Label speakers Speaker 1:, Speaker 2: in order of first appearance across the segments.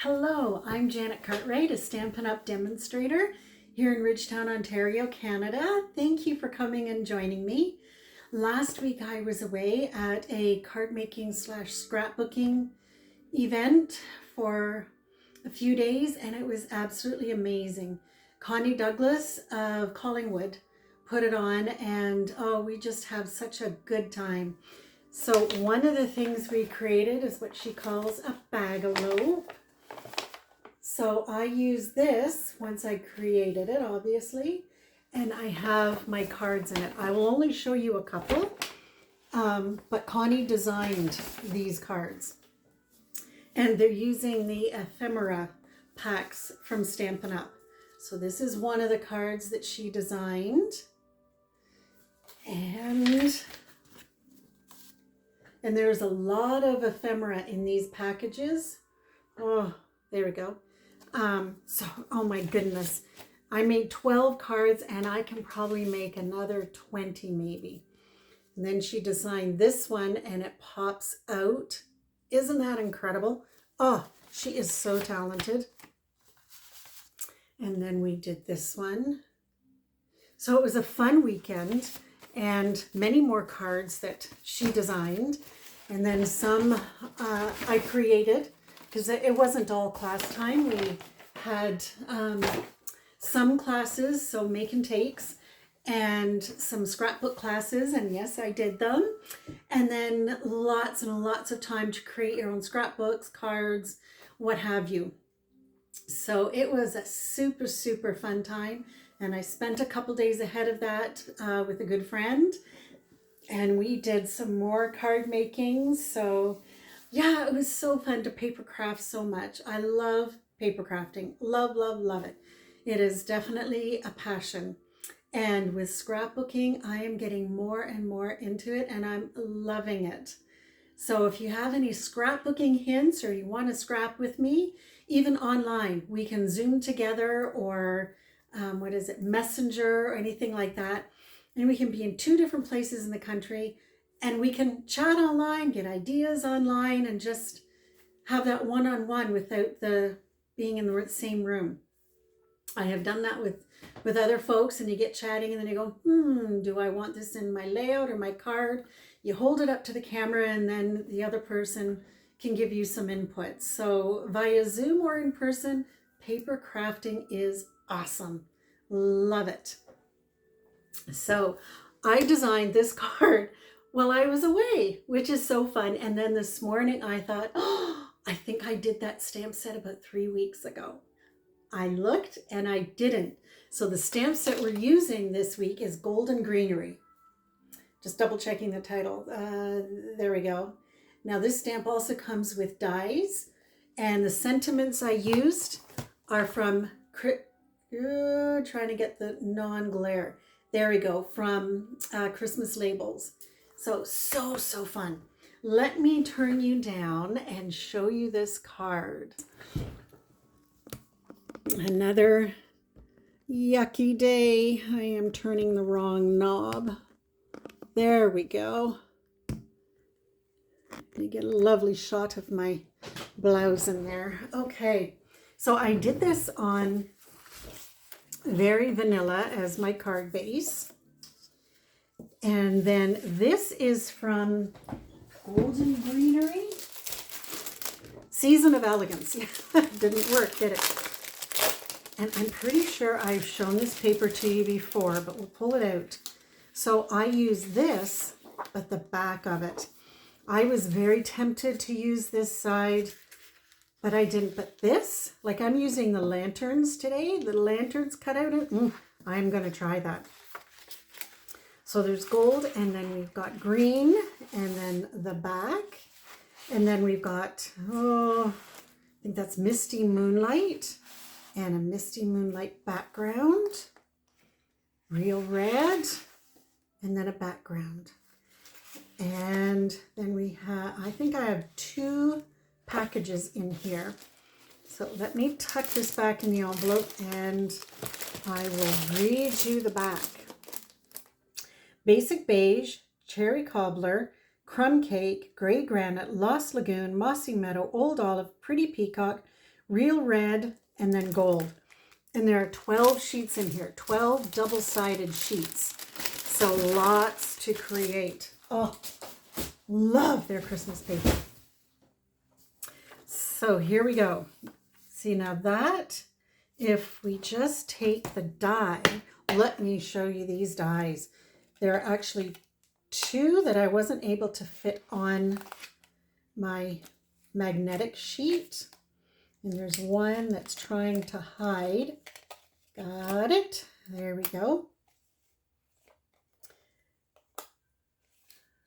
Speaker 1: Hello, I'm Janet Cartwright, a Stampin' Up! Demonstrator here in Ridgetown, Ontario, Canada. Thank you for coming and joining me. Last week I was away at a card making / scrapbooking event for a few days and it was absolutely amazing. Connie Douglas of Collingwood put it on and we just have such a good time. So one of the things we created is what she calls a bag-a-lope. So I use this once I created it, obviously, and I have my cards in it. I will only show you a couple, but Connie designed these cards. And they're using the ephemera packs from Stampin' Up! So this is one of the cards that she designed. And there's a lot of ephemera in these packages. Oh, there we go. Oh my goodness. I made 12 cards and I can probably make another 20 maybe. And then she designed this one and it pops out. Isn't that incredible? Oh, she is so talented. And then we did this one. So it was a fun weekend and many more cards that she designed. And then some I created because it wasn't all class time. We had some classes, so make and takes, and some scrapbook classes, and yes, I did them. And then lots and lots of time to create your own scrapbooks, cards, what have you. So it was a super, super fun time. And I spent a couple days ahead of that with a good friend. And we did some more card making. So yeah, it was so fun to paper craft so much. I love paper crafting. Love, love, love it. It is definitely a passion. And with scrapbooking, I am getting more and more into it and I'm loving it. So if you have any scrapbooking hints or you want to scrap with me, even online, we can Zoom together or Messenger or anything like that. And we can be in 2 different places in the country and we can chat online, get ideas online, and just have that one-on-one without being in the same room. I have done that with other folks, and you get chatting and then you go, do I want this in my layout or my card? You hold it up to the camera and then the other person can give you some input. So via Zoom or in person, paper crafting is awesome. Love it. So I designed this card while I was away, which is so fun. And then this morning I thought, I think I did that stamp set about 3 weeks ago. I looked and I didn't. So the stamp set we're using this week is Golden Greenery. Just double checking the title. There we go. Now this stamp also comes with dies, and the sentiments I used are from, trying to get the non-glare. There we go, from Christmas labels. So fun. Let me turn you down and show you this card. Another yucky day. I am turning the wrong knob. There we go. You get a lovely shot of my blouse in there. Okay, so I did this on very vanilla as my card base. And then this is from Golden Greenery. Season of Elegance. Didn't work, did it? And I'm pretty sure I've shown this paper to you before, but we'll pull it out. So I use this, but the back of it. I was very tempted to use this side, but I didn't. But this, like I'm using the lanterns today, the lanterns cut out. I'm going to try that. So there's gold, and then we've got green, and then the back. And then we've got, I think that's Misty Moonlight, and a Misty Moonlight background. Real red, and then a background. And then we have, I think I have 2 packages in here. So let me tuck this back in the envelope and I will read you the back. Basic Beige, Cherry Cobbler, Crumb Cake, Gray Granite, Lost Lagoon, Mossy Meadow, Old Olive, Pretty Peacock, real red, and then gold. And there are 12 sheets in here, 12 double-sided sheets. So lots to create. Oh, love their Christmas paper. So here we go. See, now that, if we just take the die, let me show you these dies. There are actually 2 that I wasn't able to fit on my magnetic sheet. And there's one that's trying to hide. Got it. There we go.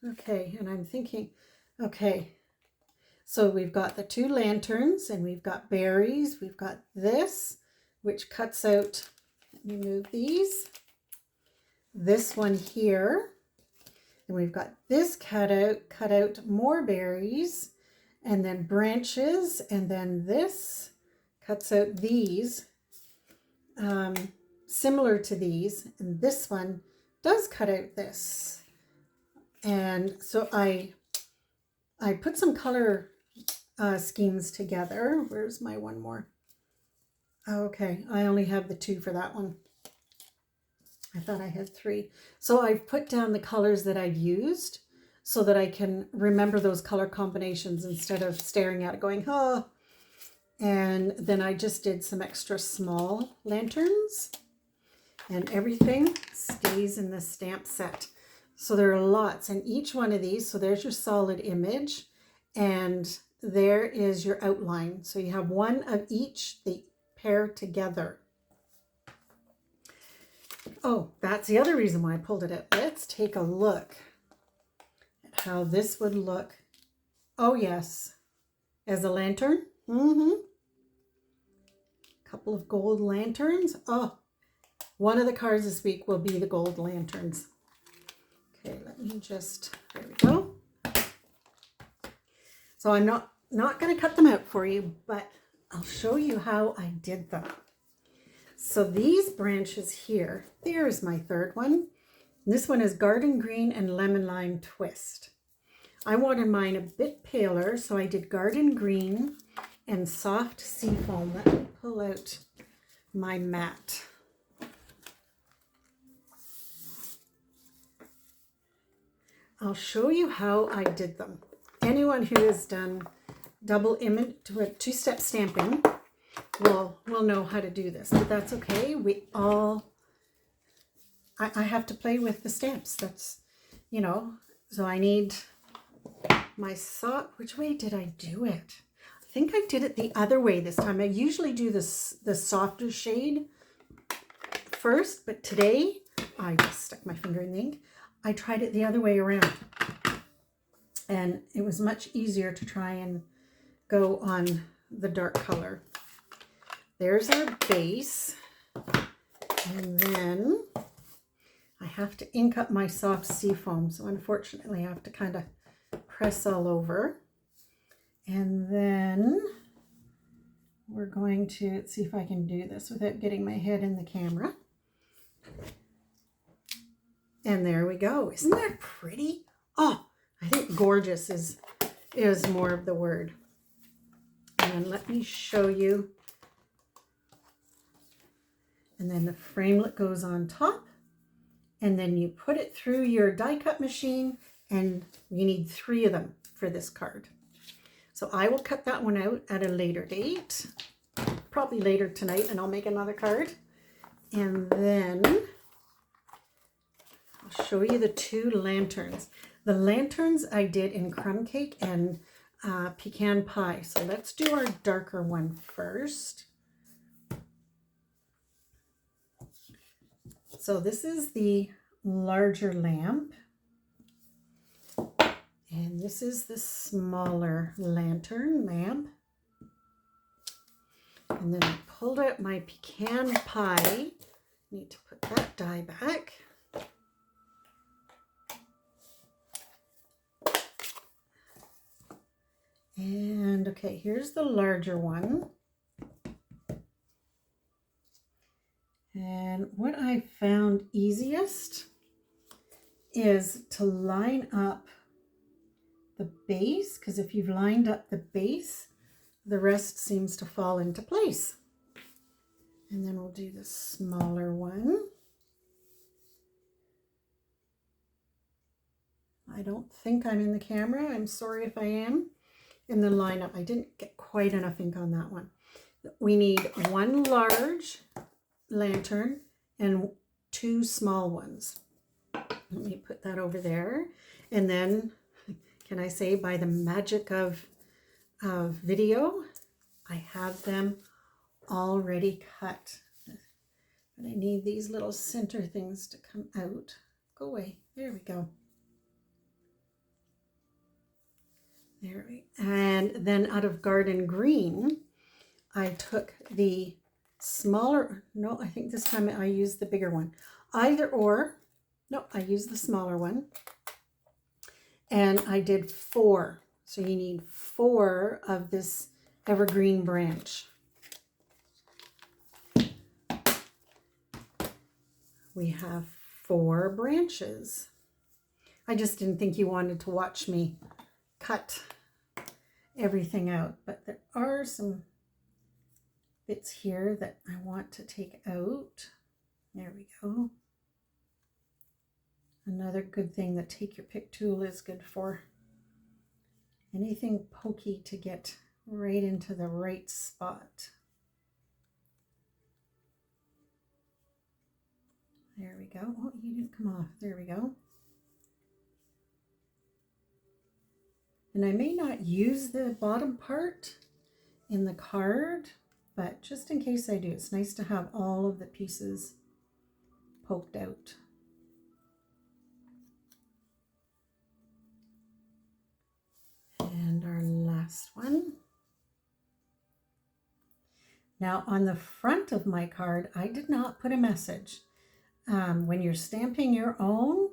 Speaker 1: Okay, and I'm thinking, okay, so we've got the 2 lanterns and we've got berries. We've got this, which cuts out, let me move these. This one here. And we've got this cut out more berries, and then branches, and then this cuts out these, similar to these, and this one does cut out this. And so I put some color schemes together. Where's my one more? Okay, I only have the 2 for that one. I thought I had 3. So I've put down the colors that I've used so that I can remember those color combinations instead of staring at it going, oh. And then I just did some extra small lanterns, and everything stays in the stamp set. So there are lots, and each one of these, so there's your solid image, and there is your outline. So you have one of each, they pair together. Oh, that's the other reason why I pulled it out. Let's take a look at how this would look. Oh yes, as a lantern. Couple of gold lanterns. Oh, one of the cards this week will be the gold lanterns. Okay, let me just, there we go. So I'm not going to cut them out for you, but I'll show you how I did them. So these branches here, there's my 3rd one. This one is Garden Green and Lemon Lime Twist. I wanted mine a bit paler, so I did Garden Green and Soft Seafoam. Let me pull out my mat. I'll show you how I did them. Anyone who has done double image, 2-step stamping will know how to do this, but that's okay. I have to play with the stamps. That's, you know, so I need my sock. Which way did I do it? I think I did it the other way this time. I usually do the softer shade first, but today I just stuck my finger in the ink. I tried it the other way around, and it was much easier to try and go on the dark color. There's our base, and then I have to ink up my soft seafoam, so unfortunately I have to kind of press all over. And then we're going to, let's see if I can do this without getting my head in the camera. And there we go. Isn't that pretty? Oh, I think gorgeous is more of the word. And let me show you. And then the framelit goes on top, and then you put it through your die cut machine, and you need 3 of them for this card. So I will cut that one out at a later date, probably later tonight, and I'll make another card. And then I'll show you the 2 lanterns. The lanterns I did in crumb cake and pecan pie. So let's do our darker one first. So this is the larger lamp, and this is the smaller lantern lamp. And then I pulled out my pecan pie. Need to put that die back. And okay, here's the larger one. And what I found easiest is to line up the base, because if you've lined up the base, the rest seems to fall into place. And then we'll do the smaller one. I don't think I'm in the camera. I'm sorry if I am. In the lineup, I didn't get quite enough ink on that one. We need one large lantern and 2 small ones. Let me put that over there. And then, can I say, by the magic of video, I have them already cut. But I need these little center things to come out. Go away. There we go. There we go. And then out of Garden Green, I took the smaller, no, I think this time I used the bigger one. Either or, no, I used the smaller one. And I did 4. So you need 4 of this evergreen branch. We have 4 branches. I just didn't think you wanted to watch me cut everything out, but there are some bits here that I want to take out. There we go. Another good thing that Take Your Pick tool is good for. Anything pokey to get right into the right spot. There we go. Oh, you didn't come off. There we go. And I may not use the bottom part in the card, but just in case I do, it's nice to have all of the pieces poked out. And our last one. Now on the front of my card, I did not put a message. When you're stamping your own,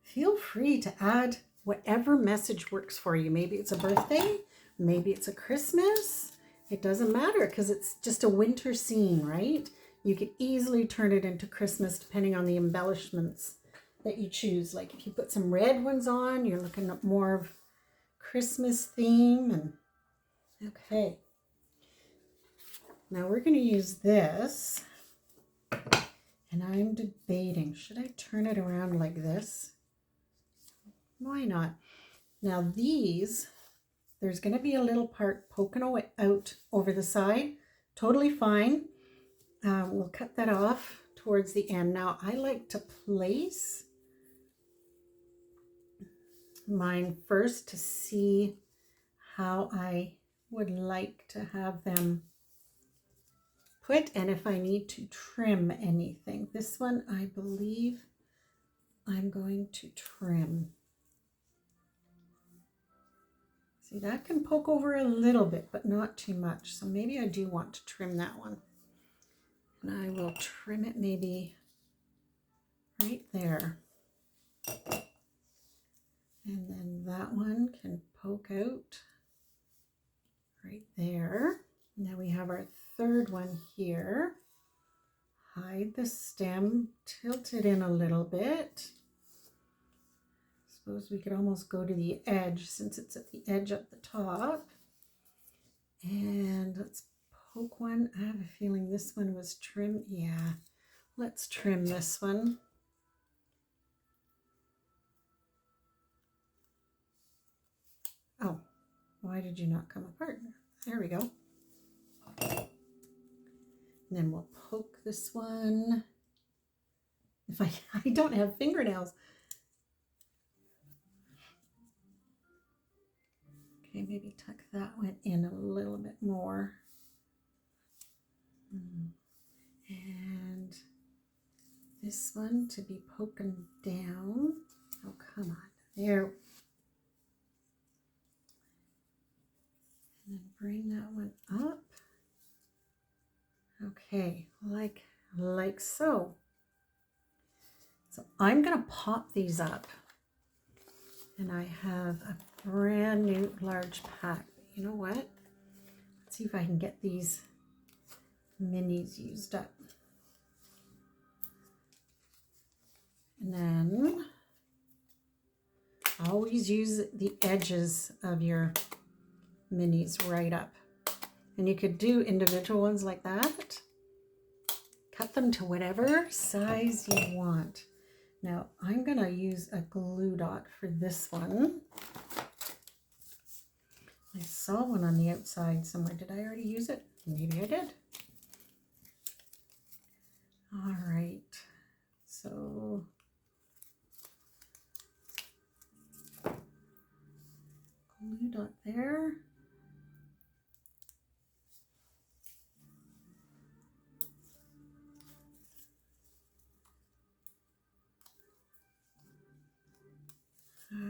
Speaker 1: feel free to add whatever message works for you. Maybe it's a birthday, maybe it's a Christmas. It doesn't matter because it's just a winter scene, right? You could easily turn it into Christmas depending on the embellishments that you choose. Like if you put some red ones on, you're looking at more of Christmas theme. And okay, now we're going to use this, and I'm debating, should I turn it around like this? Why not? Now these, there's going to be a little part poking out over the side. Totally fine. We'll cut that off towards the end. Now I like to place mine first to see how I would like to have them put, and if I need to trim anything. This one, I believe I'm going to trim. See, that can poke over a little bit, but not too much. So maybe I do want to trim that one. And I will trim it maybe right there. And then that one can poke out right there. Now we have our third one here. Hide the stem, tilt it in a little bit. Suppose we could almost go to the edge since it's at the edge at the top. And let's poke one. I have a feeling this one was trimmed. Yeah, let's trim this one. Oh, why did you not come apart? There we go. And then we'll poke this one. If I don't have fingernails. Okay, maybe tuck that one in a little bit more. And this one to be poking down. Oh, come on. There. And then bring that one up. Okay, like so. So I'm going to pop these up. And I have a brand new large pack. You know what? Let's see if I can get these minis used up. And then always use the edges of your minis right up. And you could do individual ones like that. Cut them to whatever size you want. Now I'm going to use a glue dot for this one. I saw one on the outside somewhere. Did I already use it? Maybe I did. All right. So glue dot there.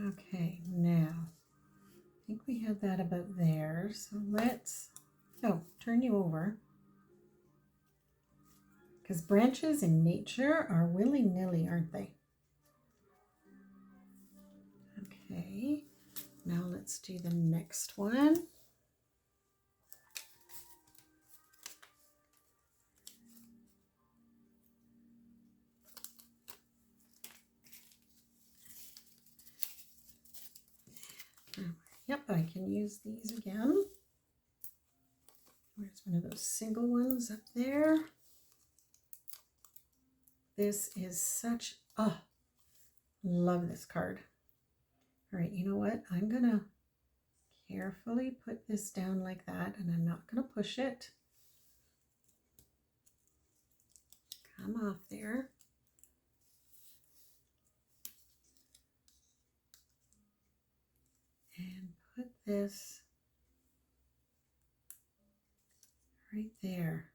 Speaker 1: Okay, now I think we had that about there. So let's, turn you over. Because branches in nature are willy-nilly, aren't they? Okay, now let's do the next one. Yep, I can use these again. Where's one of those single ones up there? This is such, love this card. All right, you know what? I'm gonna carefully put this down like that, and I'm not gonna push it. Come off there. And put this right there.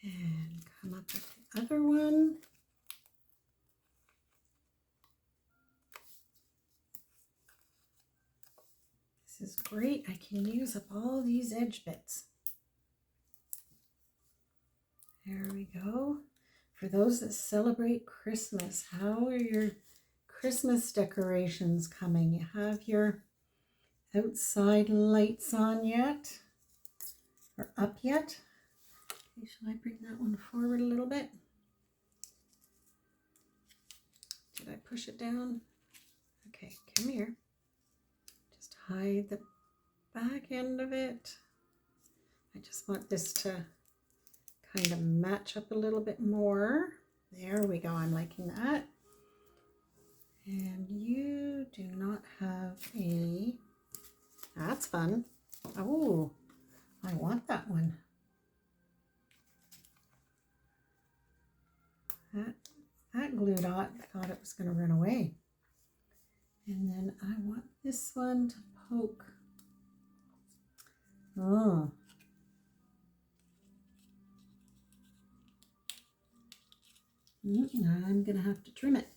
Speaker 1: And come up with the other one. This is great. I can use up all these edge bits. There we go. For those that celebrate Christmas, how are your Christmas decorations coming? You have your outside lights on yet? Or up yet? Okay, shall I bring that one forward a little bit? Did I push it down? Okay, come here. Just hide the back end of it. I just want this to kind of match up a little bit more. There we go, I'm liking that. And you do not have a, that's fun. Oh, I want that one. That glue dot thought it was going to run away. And then I want this one to poke. Oh. I'm going to have to trim it.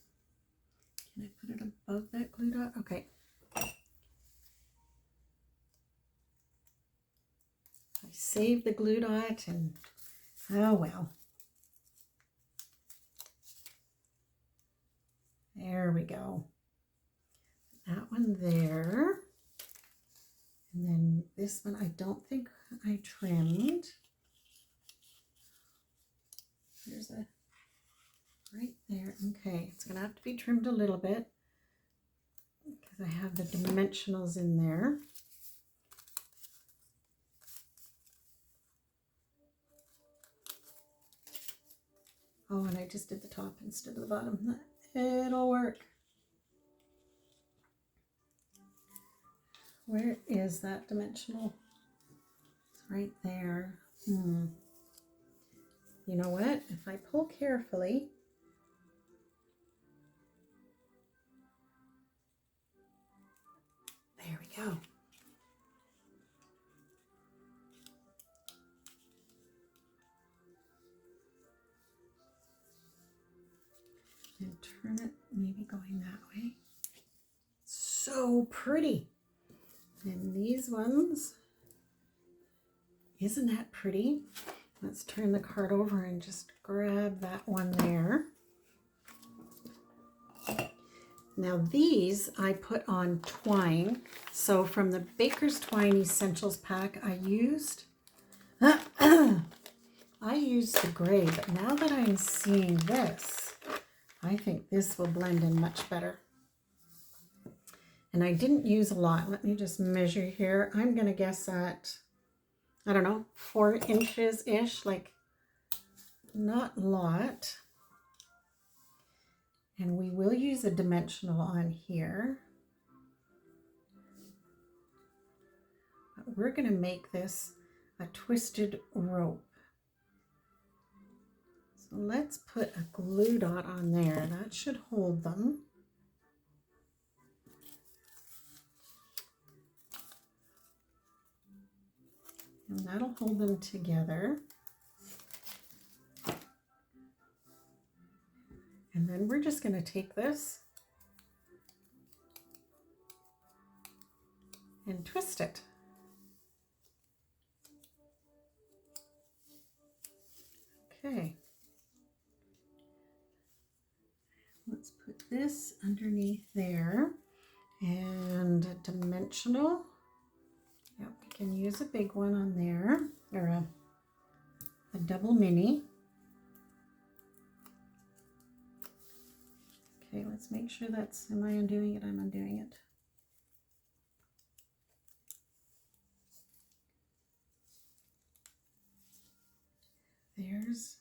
Speaker 1: Can I put it above that glue dot? Okay. I saved the glue dot and, oh well. There we go. That one there. And then this one, I don't think I trimmed. There's a, right there. Okay, it's going to have to be trimmed a little bit because I have the dimensionals in there. Oh, and I just did the top instead of the bottom. It'll work. Where is that dimensional? It's right there. You know what? If I pull carefully, there we go. And turn it maybe going that way. So pretty. And these ones, isn't that pretty? Let's turn the card over and just grab that one there. Now these I put on twine. So from the Baker's Twine Essentials pack, I used the gray, but now that I'm seeing this, I think this will blend in much better. And I didn't use a lot. Let me just measure here. I'm going to guess at, I don't know, 4 inches-ish, like not a lot. And we will use a dimensional on here. But we're going to make this a twisted rope. So let's put a glue dot on there. That should hold them. And that'll hold them together. And then we're just going to take this and twist it. Okay. Let's put this underneath there. And a dimensional. Yep, we can use a big one on there, or a double mini. Okay, let's make sure that's, am I undoing it? I'm undoing it. There's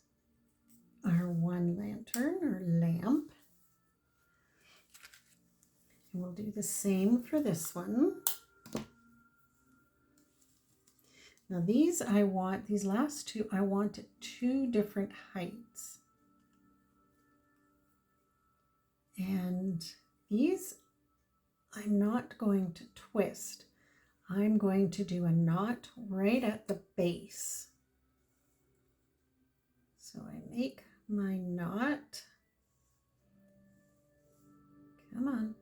Speaker 1: our one lantern or lamp. And we'll do the same for this one. Now these last two, I want at 2 different heights. And these, I'm not going to twist. I'm going to do a knot right at the base. So I make my knot. Come on.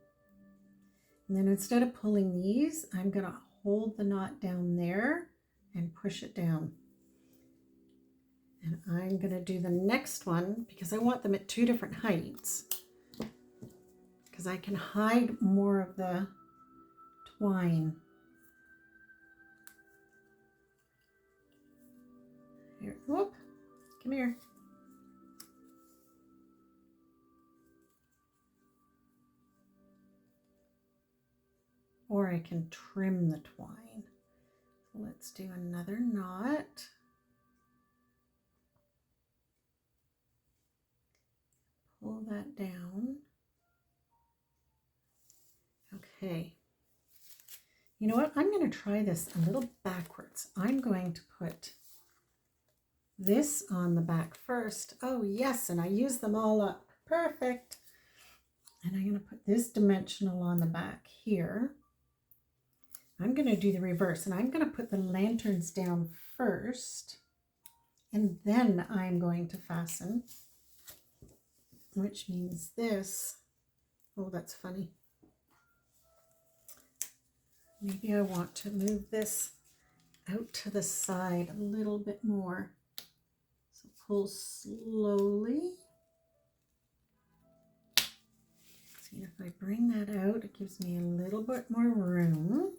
Speaker 1: And then instead of pulling these, I'm going to hold the knot down there and push it down. And I'm going to do the next one because I want them at 2 different heights, because I can hide more of the twine. Here, whoop, come here. Or I can trim the twine. So let's do another knot. Pull that down. Okay. You know what? I'm going to try this a little backwards. I'm going to put this on the back first. Oh yes, and I use them all up. Perfect. And I'm going to put this dimensional on the back here. I'm going to do the reverse, and I'm going to put the lanterns down first, and then I'm going to fasten, which means this. Oh, that's funny. Maybe I want to move this out to the side a little bit more. So pull slowly. See, if I bring that out, it gives me a little bit more room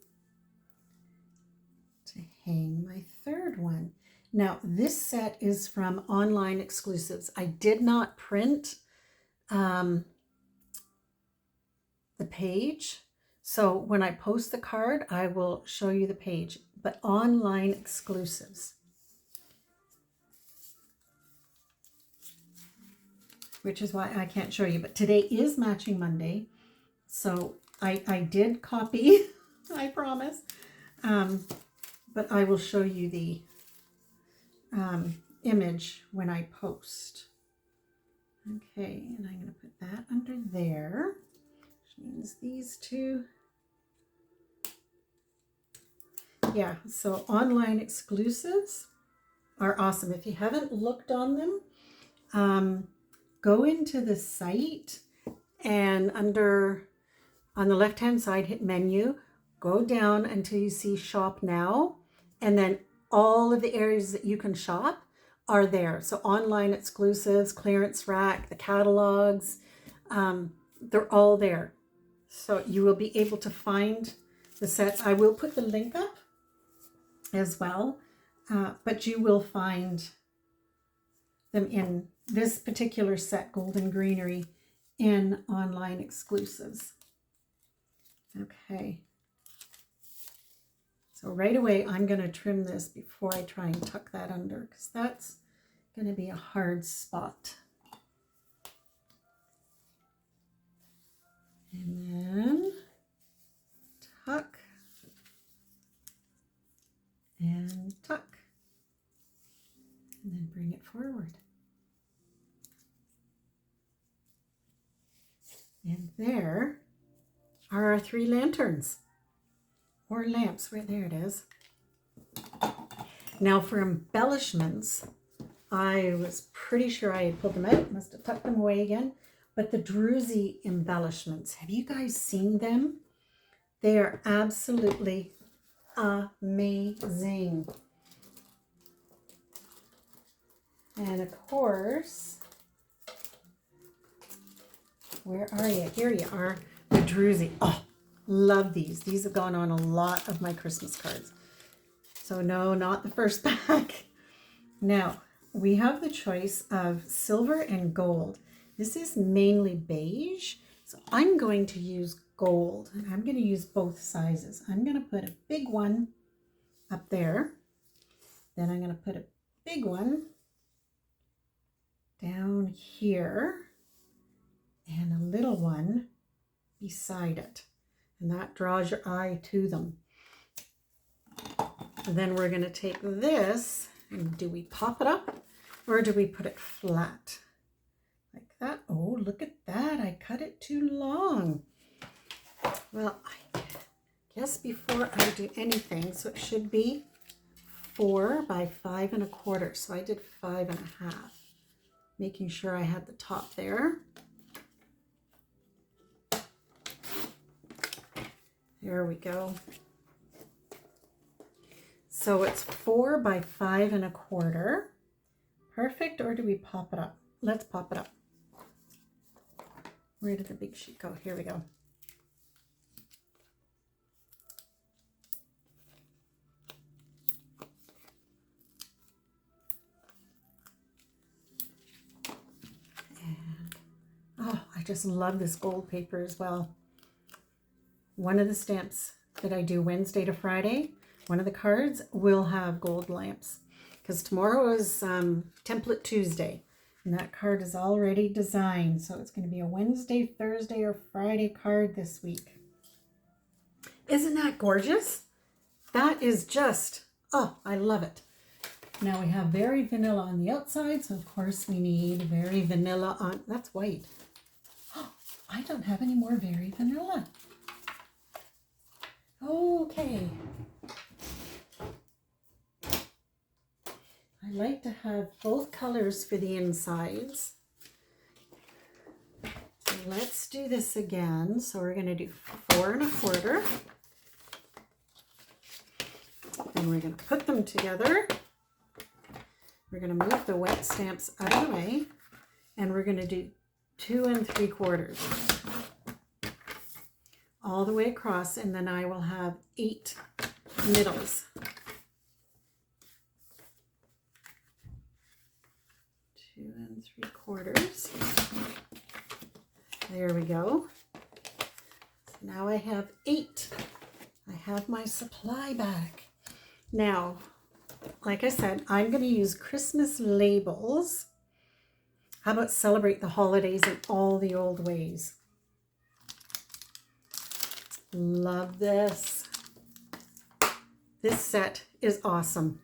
Speaker 1: to hang my third one. Now, this set is from Online Exclusives. I did not print the page. So when I post the card, I will show you the page, but Online Exclusives, which is why I can't show you. But today is Matching Monday, so I did copy, I promise, but I will show you the image when I post. Okay, and I'm going to put that under there, which means these two. Yeah, so Online Exclusives are awesome. If you haven't looked on them, go into the site and on the left hand side, hit menu, go down until you see shop now, and then all of the areas that you can shop are there. So Online Exclusives, clearance rack, the catalogs, they're all there. So you will be able to find the sets. I will put the link up as well, but you will find them in this particular set, Golden Greenery, in Online Exclusives. Okay. So right away, I'm going to trim this before I try and tuck that under, because that's going to be a hard spot. And then tuck and tuck. And then bring it forward. And there are our 3 lanterns, or lamps, right there it is. Now for embellishments, I was pretty sure I had pulled them out, must have tucked them away again, but the druzy embellishments, have you guys seen them? They are absolutely amazing. And of course, where are you? Here you are, the druzy. Oh, love these. These have gone on a lot of my Christmas cards. So no, not the first pack. Now, we have the choice of silver and gold. This is mainly beige, so I'm going to use gold. I'm going to use both sizes. I'm going to put a big one up there. Then I'm going to put a big one down here and a little one beside it. And that draws your eye to them. And then we're going to take this, and do we pop it up or do we put it flat? Like that. Oh, look at that. I cut it too long. Well, I guess before I do anything, so it should be 4 by 5 1/4. So I did 5 1/2, making sure I had the top there. There we go. So it's 4 by 5 1/4. Perfect, or do we pop it up? Let's pop it up. Where did the big sheet go? Here we go. And, oh, I just love this gold paper as well. One of the stamps that I do Wednesday to Friday, one of the cards will have gold lamps, because tomorrow is Template Tuesday, and that card is already designed. So it's going to be a Wednesday, Thursday, or Friday card this week. Isn't that gorgeous? That is just, oh, I love it. Now we have Very Vanilla on the outside, so of course we need Very Vanilla on, that's white. Oh, I don't have any more Very Vanilla. Okay. I like to have both colors for the insides. So let's do this again. So we're going to do 4 1/4. And we're going to put them together. We're going to move the wet stamps out of the way. And we're going to do 2 3/4. All the way across, and then I will have 8 middles. 2 3/4. There we go. So now I have 8. I have my supply back. Now, like I said, I'm going to use Christmas labels. How about celebrate the holidays in all the old ways? Love this. This set is awesome.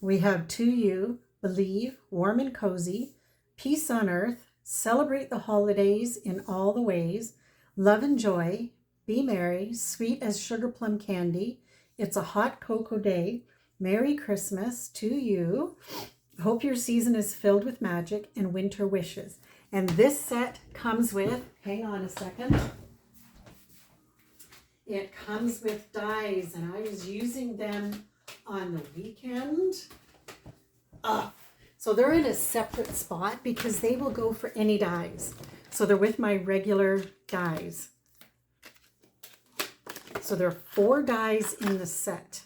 Speaker 1: We have To You, Believe, Warm and Cozy, Peace on Earth, Celebrate the Holidays in All the Ways, Love and Joy, Be Merry, Sweet as Sugar Plum Candy, It's a Hot Cocoa Day, Merry Christmas, To You, Hope Your Season is Filled with Magic, and Winter Wishes. And this set comes with, hang on a second, it comes with dies, and I was using them on the weekend. So they're in a separate spot because they will go for any dies. So they're with my regular dies. So there are 4 dies in the set.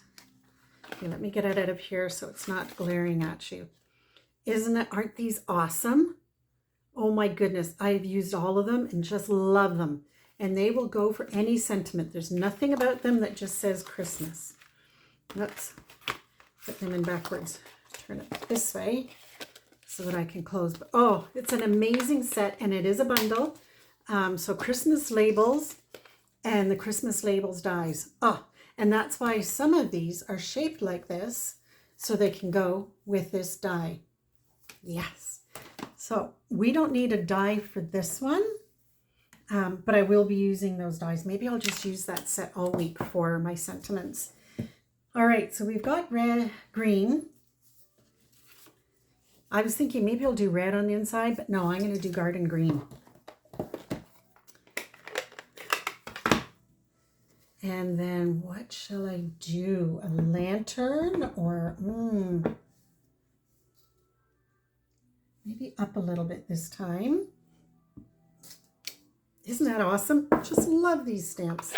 Speaker 1: Okay, let me get it out of here so it's not glaring at you. Aren't these awesome? Oh my goodness, I've used all of them and just love them. and they will go for any sentiment. There's nothing about them that just says Christmas. Let's put them in backwards. Turn it this way so that I can close. But, oh, it's an amazing set, and it is a bundle. So Christmas labels and the Christmas labels dies. Oh, and that's why some of these are shaped like this, so they can go with this die. Yes. So we don't need a die for this one, but I will be using those dies. Maybe I'll just use that set all week for my sentiments. All right, so we've got red, green. I was thinking maybe I'll do red on the inside, but no, I'm going to do garden green. And then what shall I do? A lantern or maybe up a little bit this time. Isn't that awesome? Just love these stamps.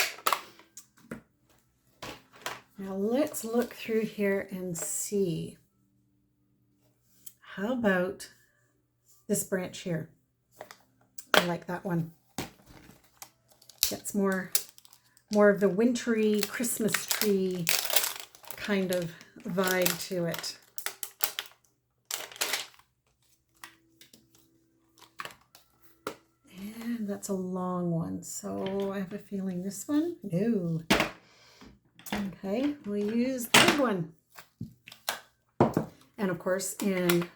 Speaker 1: Now let's look through here and see. How about this branch here? I like that one. Gets more of the wintry Christmas tree kind of vibe to it. And that's a long one, so I have a feeling this one, no. Okay, we'll use the big one. And of course in,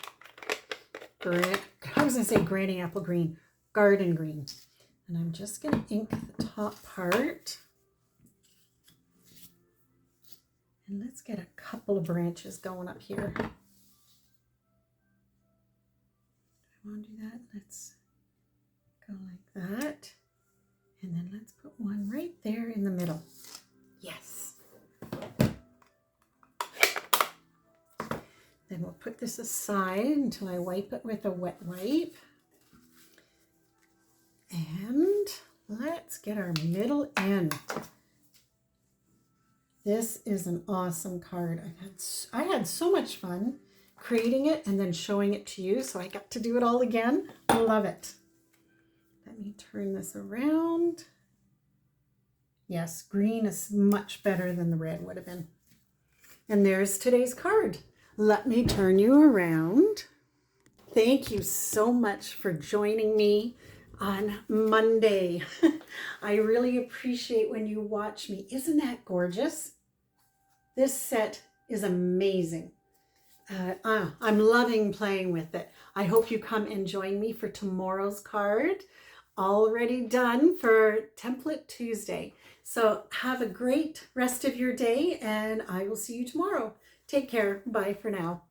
Speaker 1: I was going to say granny apple green, garden green. And I'm just going to ink the top part. And let's get a couple of branches going up here. Do I want to do that? Let's go like that. And then let's put one right there in the middle. Yes. Then we'll put this aside until I wipe it with a wet wipe. And let's get our middle end. This is an awesome card. I had so much fun creating it and then showing it to you, so I got to do it all again. I love it. Let me turn this around. Yes, green is much better than the red would have been. And there's today's card. Let me turn you around. Thank you so much for joining me on Monday. I really appreciate when you watch me. Isn't that gorgeous? This set is amazing. I'm loving playing with it. I hope you come and join me for tomorrow's card. Already done for Template Tuesday. So have a great rest of your day, and I will see you tomorrow. Take care. Bye for now.